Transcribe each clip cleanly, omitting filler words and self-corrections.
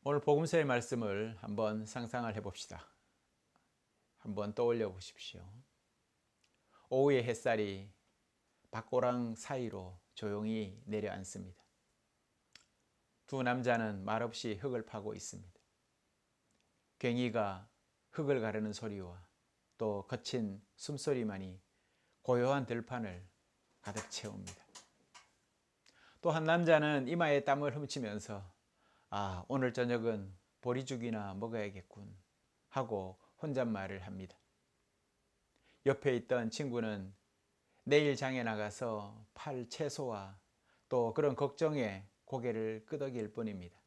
오늘 복음서의 말씀을 한번 상상을 해봅시다. 한번 떠올려 보십시오. 오후의 햇살이 밭고랑 사이로 조용히 내려앉습니다. 두 남자는 말없이 흙을 파고 있습니다. 괭이가 흙을 가르는 소리와 또 거친 숨소리만이 고요한 들판을 가득 채웁니다. 또 한 남자는 이마에 땀을 훔치면서 오늘 저녁은 보리죽이나 먹어야겠군 하고 혼잣말을 합니다. 옆에 있던 친구는 내일 장에 나가서 팔 채소와 또 그런 걱정에 고개를 끄덕일 뿐입니다.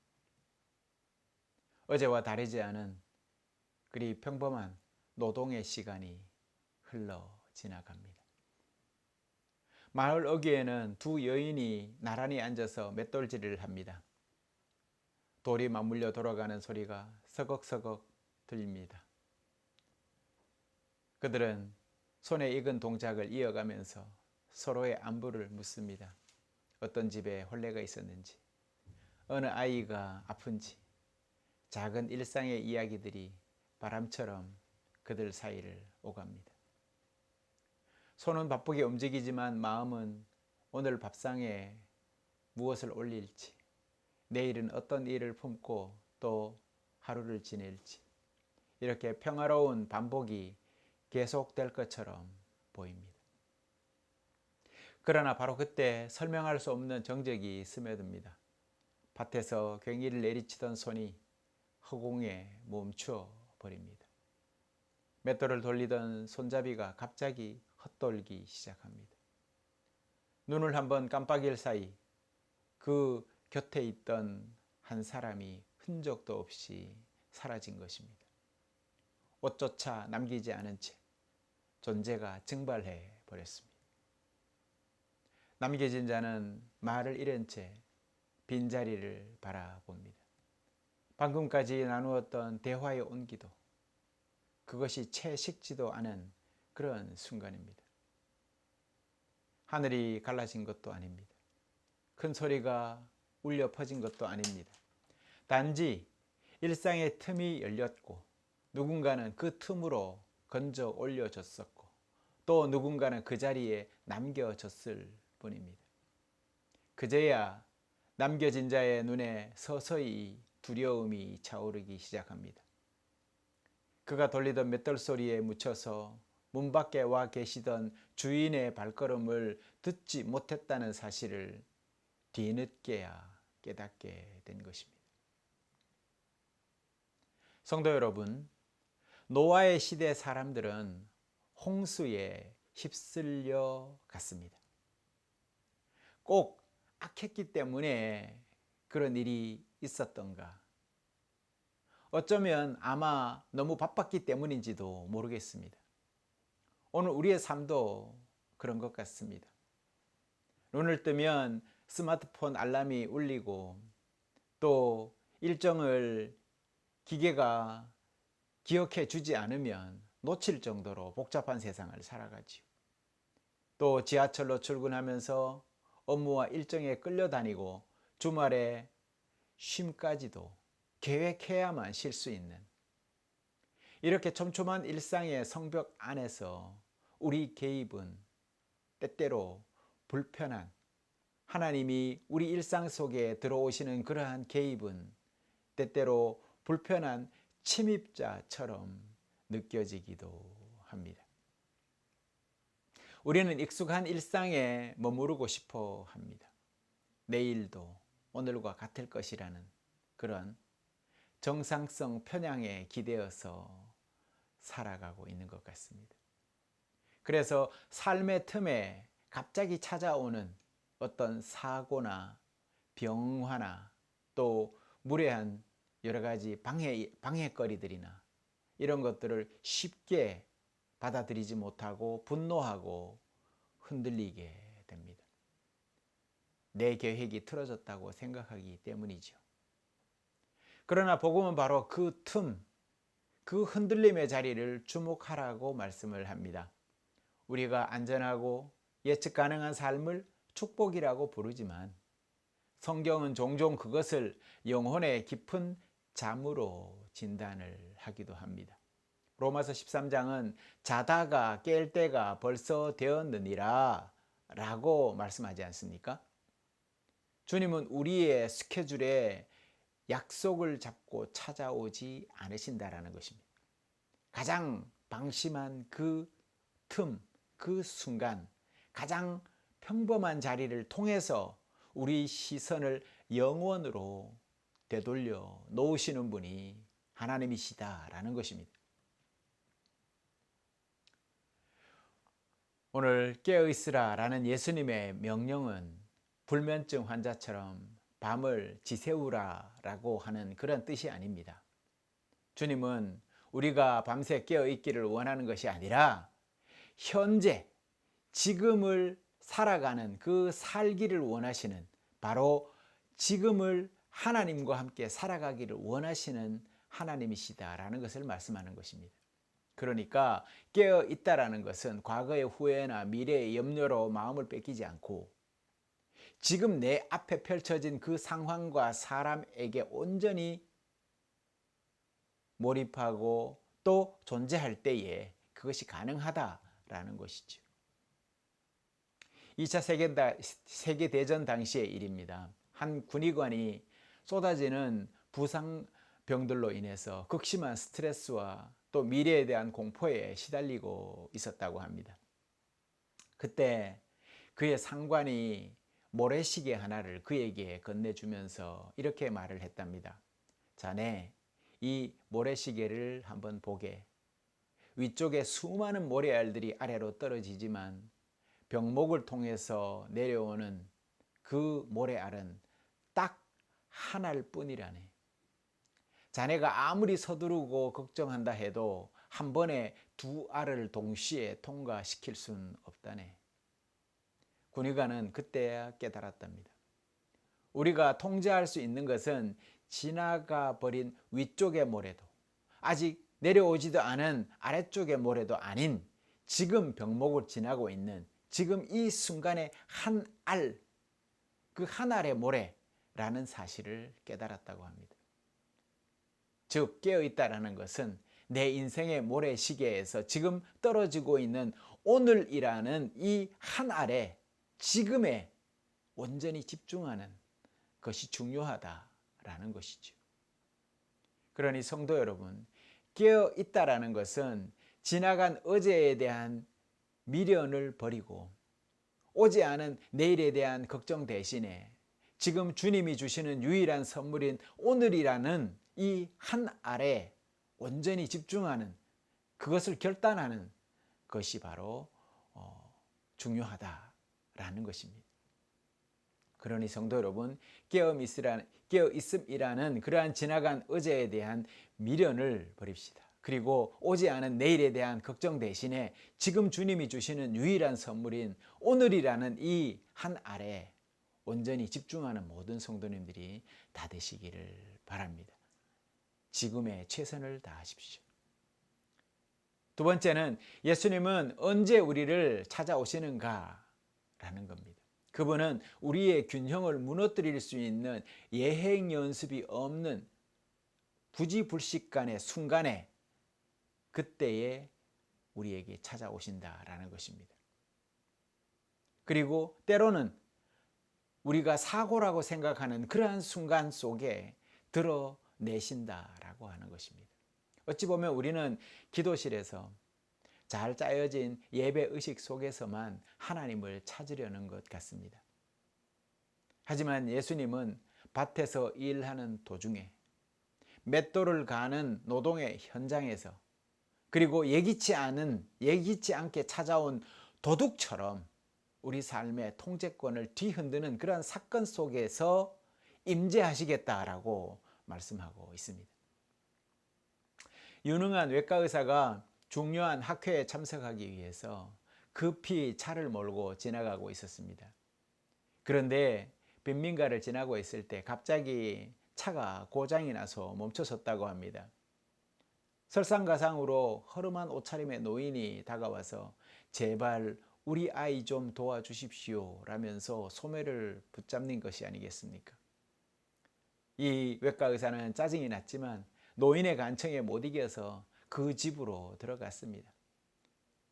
어제와 다르지 않은 그리 평범한 노동의 시간이 흘러 지나갑니다. 마을 어귀에는 두 여인이 나란히 앉아서 맷돌질을 합니다. 돌이 맞물려 돌아가는 소리가 서걱서걱 들립니다. 그들은 손에 익은 동작을 이어가면서 서로의 안부를 묻습니다. 어떤 집에 혼례가 있었는지, 어느 아이가 아픈지, 작은 일상의 이야기들이 바람처럼 그들 사이를 오갑니다. 손은 바쁘게 움직이지만 마음은 오늘 밥상에 무엇을 올릴지, 내일은 어떤 일을 품고 또 하루를 지낼지, 이렇게 평화로운 반복이 계속될 것처럼 보입니다. 그러나 바로 그때 설명할 수 없는 정적이 스며듭니다. 밭에서 괭이를 내리치던 손이 허공에 멈춰 버립니다. 맷돌을 돌리던 손잡이가 갑자기 헛돌기 시작합니다. 눈을 한번 깜빡일 사이 그 곁에 있던 한 사람이 흔적도 없이 사라진 것입니다. 옷조차 남기지 않은 채 존재가 증발해 버렸습니다. 남겨진 자는 말을 잃은 채 빈자리를 바라봅니다. 방금까지 나누었던 대화의 온기도 그것이 채 식지도 않은 그런 순간입니다. 하늘이 갈라진 것도 아닙니다. 큰 소리가 울려 퍼진 것도 아닙니다. 단지 일상의 틈이 열렸고 누군가는 그 틈으로 건져 올려졌었고 또 누군가는 그 자리에 남겨졌을 뿐입니다. 그제야 남겨진 자의 눈에 서서히 두려움이 차오르기 시작합니다. 그가 돌리던 맷돌 소리에 묻혀서 문 밖에 와 계시던 주인의 발걸음을 듣지 못했다는 사실을 뒤늦게야 깨닫게 된 것입니다. 성도 여러분, 노아의 시대 사람들은 홍수에 휩쓸려 갔습니다. 꼭 악했기 때문에 그런 일이 있었던가? 어쩌면 아마 너무 바빴기 때문인지도 모르겠습니다. 오늘 우리의 삶도 그런 것 같습니다. 눈을 뜨면 스마트폰 알람이 울리고 또 일정을 기계가 기억해 주지 않으면 놓칠 정도로 복잡한 세상을 살아가지요. 또 지하철로 출근하면서 업무와 일정에 끌려다니고 주말에 쉼까지도 계획해야만 쉴 수 있는 이렇게 촘촘한 일상의 성벽 안에서 우리 개입은 때때로 불편한 하나님이 우리 일상 속에 들어오시는 그러한 개입은 때때로 불편한 침입자처럼 느껴지기도 합니다. 우리는 익숙한 일상에 머무르고 싶어 합니다. 내일도 오늘과 같을 것이라는 그런 정상성 편향에 기대어서 살아가고 있는 것 같습니다. 그래서 삶의 틈에 갑자기 찾아오는 어떤 사고나 병화나 또 무례한 여러 가지 방해거리들이나 이런 것들을 쉽게 받아들이지 못하고 분노하고 흔들리게 됩니다. 내 계획이 틀어졌다고 생각하기 때문이죠. 그러나 복음은 바로 그 틈, 그 흔들림의 자리를 주목하라고 말씀을 합니다. 우리가 안전하고 예측 가능한 삶을 축복이라고 부르지만 성경은 종종 그것을 영혼의 깊은 잠으로 진단을 하기도 합니다. 로마서 13장은 자다가 깰 때가 벌써 되었느니라 라고 말씀하지 않습니까? 주님은 우리의 스케줄에 약속을 잡고 찾아오지 않으신다라는 것입니다. 가장 방심한 그 틈, 그 순간, 가장 평범한 자리를 통해서 우리 시선을 영원으로 되돌려 놓으시는 분이 하나님이시다라는 것입니다. 오늘 깨어있으라라는 예수님의 명령은 불면증 환자처럼 밤을 지새우라라고 하는 그런 뜻이 아닙니다. 주님은 우리가 밤새 깨어있기를 원하는 것이 아니라 현재 지금을 살아가는 그 살기를 원하시는, 바로 지금을 하나님과 함께 살아가기를 원하시는 하나님이시다라는 것을 말씀하는 것입니다. 그러니까 깨어 있다라는 것은 과거의 후회나 미래의 염려로 마음을 뺏기지 않고 지금 내 앞에 펼쳐진 그 상황과 사람에게 온전히 몰입하고 또 존재할 때에 그것이 가능하다라는 것이죠. 2차 세계대전 당시의 일입니다. 한 군의관이 쏟아지는 부상병들로 인해서 극심한 스트레스와 또 미래에 대한 공포에 시달리고 있었다고 합니다. 그때 그의 상관이 모래시계 하나를 그에게 건네주면서 이렇게 말을 했답니다. 자네, 이 모래시계를 한번 보게. 위쪽에 수많은 모래알들이 아래로 떨어지지만 병목을 통해서 내려오는 그 모래알은 딱 하나일 뿐이라네. 자네가 아무리 서두르고 걱정한다 해도 한 번에 두 알을 동시에 통과시킬 순 없다네. 군의관은 그때야 깨달았답니다. 우리가 통제할 수 있는 것은 지나가 버린 위쪽의 모래도, 아직 내려오지도 않은 아래쪽의 모래도 아닌 지금 병목을 지나고 있는 지금 이 순간의 한 알, 그 한 알의 모래라는 사실을 깨달았다고 합니다. 즉 깨어있다라는 것은 내 인생의 모래시계에서 지금 떨어지고 있는 오늘이라는 이 한 알에 지금에 온전히 집중하는 것이 중요하다라는 것이죠. 그러니 성도 여러분, 깨어있다라는 것은 지나간 어제에 대한 미련을 버리고 오지 않은 내일에 대한 걱정 대신에 지금 주님이 주시는 유일한 선물인 오늘이라는 이 한 알에 온전히 집중하는, 그것을 결단하는 것이 바로 중요하다라는 것입니다. 그러니 성도 여러분, 깨어있음이라는 그러한 지나간 어제에 대한 미련을 버립시다. 그리고 오지 않은 내일에 대한 걱정 대신에 지금 주님이 주시는 유일한 선물인 오늘이라는 이 한 알에 온전히 집중하는 모든 성도님들이 다 되시기를 바랍니다. 지금의 최선을 다하십시오. 두 번째는 예수님은 언제 우리를 찾아오시는가라는 겁니다. 그분은 우리의 균형을 무너뜨릴 수 있는 예행 연습이 없는 부지불식간의 순간에, 그때에 우리에게 찾아오신다라는 것입니다. 그리고 때로는 우리가 사고라고 생각하는 그러한 순간 속에 드러내신다라고 하는 것입니다. 어찌 보면 우리는 기도실에서 잘 짜여진 예배 의식 속에서만 하나님을 찾으려는 것 같습니다. 하지만 예수님은 밭에서 일하는 도중에, 맷돌을 가는 노동의 현장에서, 그리고 예기치 않게 찾아온 도둑처럼 우리 삶의 통제권을 뒤흔드는 그러한 사건 속에서 임재하시겠다라고 말씀하고 있습니다. 유능한 외과 의사가 중요한 학회에 참석하기 위해서 급히 차를 몰고 지나가고 있었습니다. 그런데 빈민가를 지나고 있을 때 갑자기 차가 고장이 나서 멈춰섰다고 합니다. 설상가상으로 허름한 옷차림의 노인이 다가와서 제발 우리 아이 좀 도와주십시오 라면서 소매를 붙잡는 것이 아니겠습니까? 이 외과 의사는 짜증이 났지만 노인의 간청에 못 이겨서 그 집으로 들어갔습니다.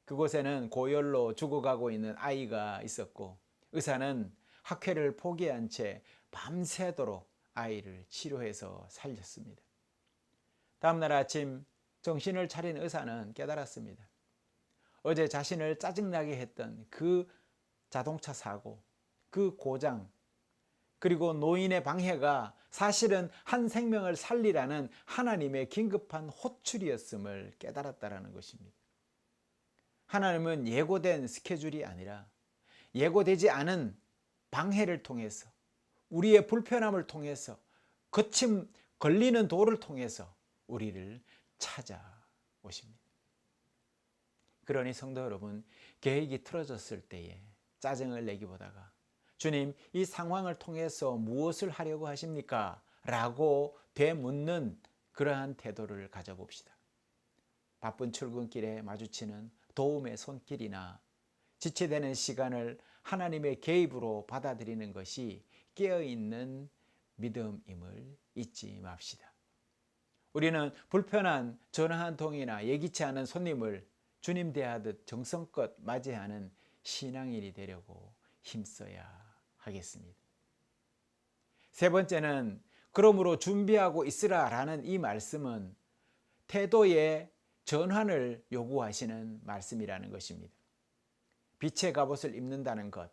그곳에는 고열로 죽어가고 있는 아이가 있었고 의사는 학회를 포기한 채 밤새도록 아이를 치료해서 살렸습니다. 다음날 아침 정신을 차린 의사는 깨달았습니다. 어제 자신을 짜증나게 했던 그 자동차 사고, 그 고장, 그리고 노인의 방해가 사실은 한 생명을 살리라는 하나님의 긴급한 호출이었음을 깨달았다는 것입니다. 하나님은 예고된 스케줄이 아니라 예고되지 않은 방해를 통해서, 우리의 불편함을 통해서, 거침 걸리는 도를 통해서 우리를 찾아오십니다. 그러니 성도 여러분, 계획이 틀어졌을 때에 짜증을 내기보다가 주님, 이 상황을 통해서 무엇을 하려고 하십니까? 라고 되묻는 그러한 태도를 가져봅시다. 바쁜 출근길에 마주치는 도움의 손길이나 지체되는 시간을 하나님의 개입으로 받아들이는 것이 깨어있는 믿음임을 잊지 맙시다. 우리는 불편한 전화 한 통이나 예기치 않은 손님을 주님 대하듯 정성껏 맞이하는 신앙인이 되려고 힘써야 하겠습니다. 세 번째는 그러므로 준비하고 있으라 라는 이 말씀은 태도의 전환을 요구하시는 말씀이라는 것입니다. 빛의 갑옷을 입는다는 것,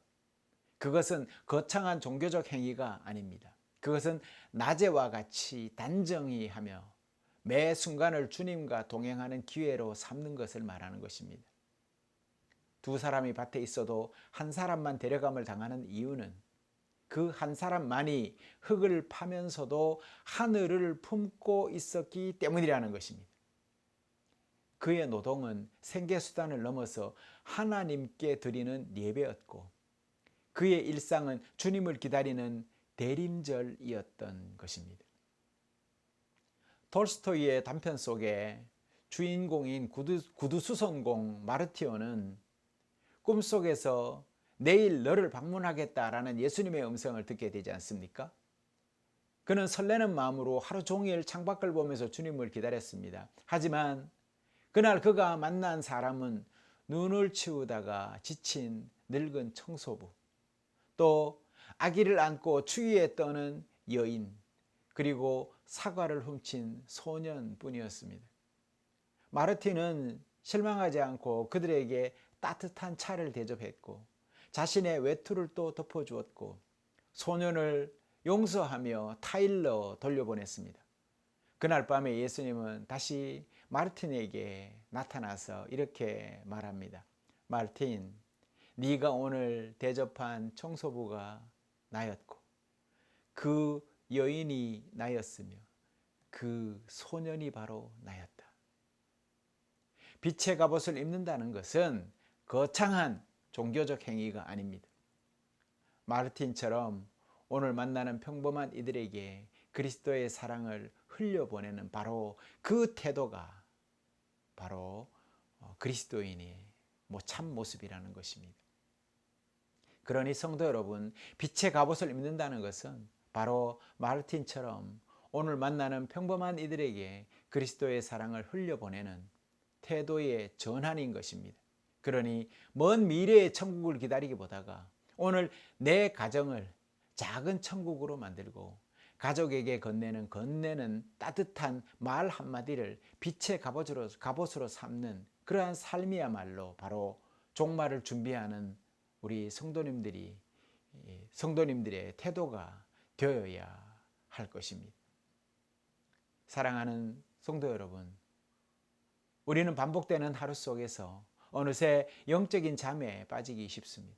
그것은 거창한 종교적 행위가 아닙니다. 그것은 낮에와 같이 단정히 하며 매 순간을 주님과 동행하는 기회로 삼는 것을 말하는 것입니다. 두 사람이 밭에 있어도 한 사람만 데려감을 당하는 이유는 그 한 사람만이 흙을 파면서도 하늘을 품고 있었기 때문이라는 것입니다. 그의 노동은 생계수단을 넘어서 하나님께 드리는 예배였고 그의 일상은 주님을 기다리는 대림절이었던 것입니다. 톨스토이의 단편 속에 주인공인 구두수선공 마르티오는 꿈속에서 내일 너를 방문하겠다라는 예수님의 음성을 듣게 되지 않습니까? 그는 설레는 마음으로 하루 종일 창밖을 보면서 주님을 기다렸습니다. 하지만 그날 그가 만난 사람은 눈을 치우다가 지친 늙은 청소부, 또 아기를 안고 추위에 떠는 여인, 그리고 사과를 훔친 소년뿐이었습니다. 마르틴은 실망하지 않고 그들에게 따뜻한 차를 대접했고 자신의 외투를 또 덮어주었고 소년을 용서하며 타일러 돌려보냈습니다. 그날 밤에 예수님은 다시 마르틴에게 나타나서 이렇게 말합니다. 마르틴, 네가 오늘 대접한 청소부가 나였고 그 여인이 나였으며 그 소년이 바로 나였다. 빛의 갑옷을 입는다는 것은 거창한 종교적 행위가 아닙니다. 마르틴처럼 오늘 만나는 평범한 이들에게 그리스도의 사랑을 흘려보내는 바로 그 태도가 바로 그리스도인의 참 모습이라는 것입니다. 그러니 성도 여러분, 빛의 갑옷을 입는다는 것은 바로 마르틴처럼 오늘 만나는 평범한 이들에게 그리스도의 사랑을 흘려보내는 태도의 전환인 것입니다. 그러니 먼 미래의 천국을 기다리기보다가 오늘 내 가정을 작은 천국으로 만들고 가족에게 건네는 따뜻한 말 한마디를 빛의 갑옷으로 삼는 그러한 삶이야말로 바로 종말을 준비하는 우리 성도님들의 태도가 되어야 할 것입니다. 사랑하는 성도 여러분, 우리는 반복되는 하루 속에서 어느새 영적인 잠에 빠지기 쉽습니다.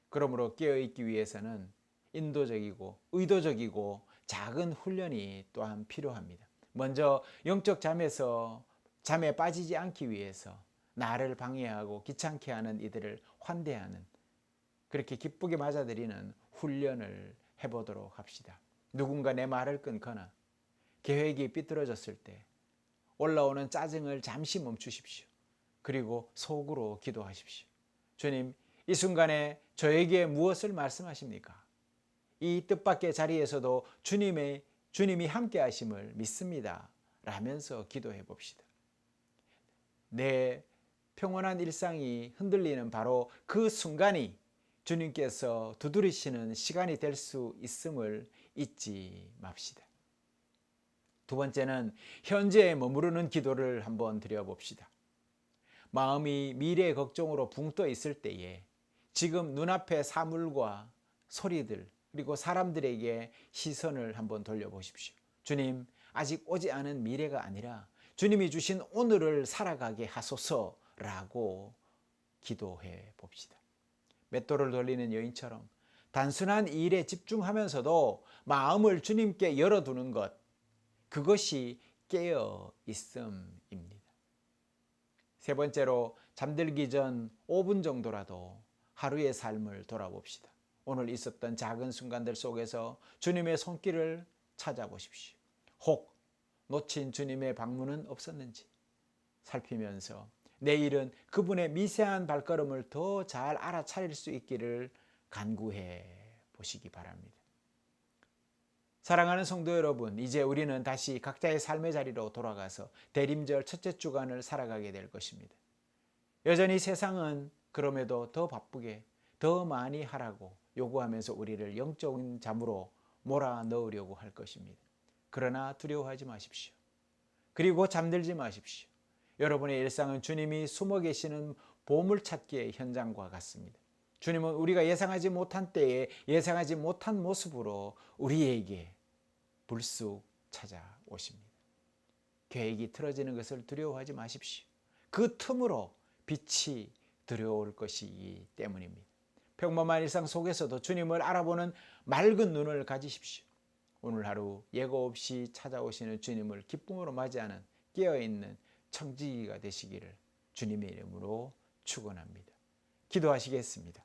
그러므로 깨어있기 위해서는 인도적이고 의도적이고 작은 훈련이 또한 필요합니다. 먼저 영적 잠에 빠지지 않기 위해서 나를 방해하고 귀찮게 하는 이들을 환대하는, 그렇게 기쁘게 맞아들이는 훈련을 해보도록 합시다. 누군가 내 말을 끊거나 계획이 삐뚤어졌을 때 올라오는 짜증을 잠시 멈추십시오. 그리고 속으로 기도하십시오. 주님, 이 순간에 저에게 무엇을 말씀하십니까? 이 뜻밖의 자리에서도 주님의 주님이 함께 하심을 믿습니다 라면서 기도해 봅시다. 내 평온한 일상이 흔들리는 바로 그 순간이 주님께서 두드리시는 시간이 될 수 있음을 잊지 맙시다. 두 번째는 현재에 머무르는 기도를 한번 드려봅시다. 마음이 미래 걱정으로 붕 떠 있을 때에 지금 눈앞의 사물과 소리들 그리고 사람들에게 시선을 한번 돌려보십시오. 주님, 아직 오지 않은 미래가 아니라 주님이 주신 오늘을 살아가게 하소서라고 기도해 봅시다. 맷돌을 돌리는 여인처럼 단순한 일에 집중하면서도 마음을 주님께 열어두는 것, 그것이 깨어 있음입니다. 세 번째로 잠들기 전 5분 정도라도 하루의 삶을 돌아봅시다. 오늘 있었던 작은 순간들 속에서 주님의 손길을 찾아보십시오. 혹 놓친 주님의 방문은 없었는지 살피면서 내일은 그분의 미세한 발걸음을 더 잘 알아차릴 수 있기를 간구해 보시기 바랍니다. 사랑하는 성도 여러분, 이제 우리는 다시 각자의 삶의 자리로 돌아가서 대림절 첫째 주간을 살아가게 될 것입니다. 여전히 세상은 그럼에도 더 바쁘게 더 많이 하라고 요구하면서 우리를 영적인 잠으로 몰아넣으려고 할 것입니다. 그러나 두려워하지 마십시오. 그리고 잠들지 마십시오. 여러분의 일상은 주님이 숨어 계시는 보물찾기의 현장과 같습니다. 주님은 우리가 예상하지 못한 때에 예상하지 못한 모습으로 우리에게 불쑥 찾아오십니다. 계획이 틀어지는 것을 두려워하지 마십시오. 그 틈으로 빛이 들어올 것이기 때문입니다. 평범한 일상 속에서도 주님을 알아보는 맑은 눈을 가지십시오. 오늘 하루 예고 없이 찾아오시는 주님을 기쁨으로 맞이하는 깨어있는 청지기가 되시기를 주님의 이름으로 축원합니다. 기도하시겠습니다.